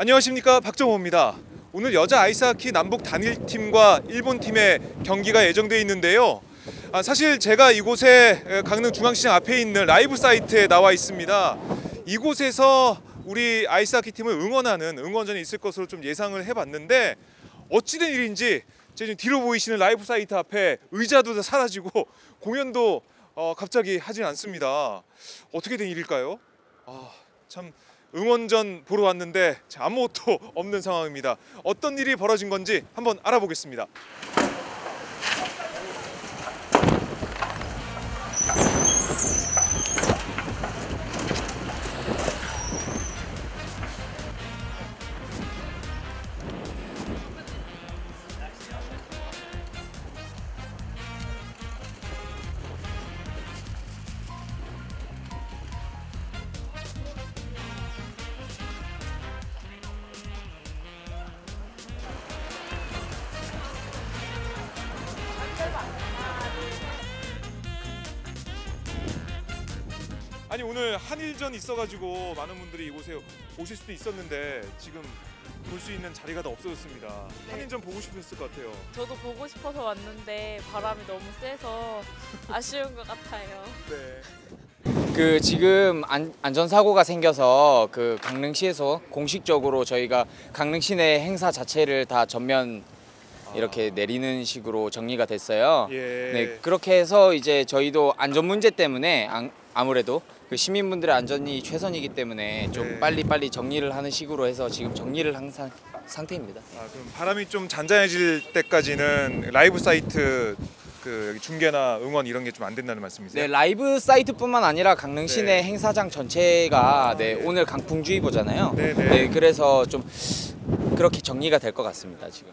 안녕하십니까, 박정호입니다. 오늘 여자 아이스하키 남북 단일팀과 일본팀의 경기가 예정되어 있는데요. 사실 제가 이곳에 강릉중앙시장 앞에 있는 라이브 사이트에 나와 있습니다. 이곳에서 우리 아이스하키 팀을 응원하는 응원전이 있을 것으로 좀 예상을 해봤는데 어찌된 일인지 지금 뒤로 보이시는 라이브 사이트 앞에 의자도 다 사라지고 공연도 갑자기 하진 않습니다. 어떻게 된 일일까요? 참 응원전 보러 왔는데 아무것도 없는 상황입니다. 어떤 일이 벌어진 건지 한번 알아보겠습니다. 아니, 오늘 한일전 있어가지고 많은 분들이 이곳에 오실 수도 있었는데 지금 볼 수 있는 자리가 다 없어졌습니다. 네. 한일전 보고 싶었을 것 같아요. 저도 보고 싶어서 왔는데 바람이 너무 세서 아쉬운 것 같아요. 네. 지금 안전사고가 생겨서 강릉시에서 공식적으로 저희가 강릉시 내 행사 자체를 다 전면 이렇게 내리는 식으로 정리가 됐어요. 예. 네, 그렇게 해서 이제 저희도 안전 문제 때문에 아무래도 시민분들의 안전이 최선이기 때문에 좀 네. 빨리 정리를 하는 식으로 해서 지금 정리를 한 상태입니다. 그럼 바람이 좀 잔잔해질 때까지는 라이브 사이트 중계나 응원 이런 게 좀 안 된다는 말씀이세요? 네, 라이브 사이트뿐만 아니라 강릉시 내 네. 행사장 전체가 네. 오늘 강풍주의보잖아요. 네. 네, 그래서 좀 그렇게 정리가 될 것 같습니다, 지금.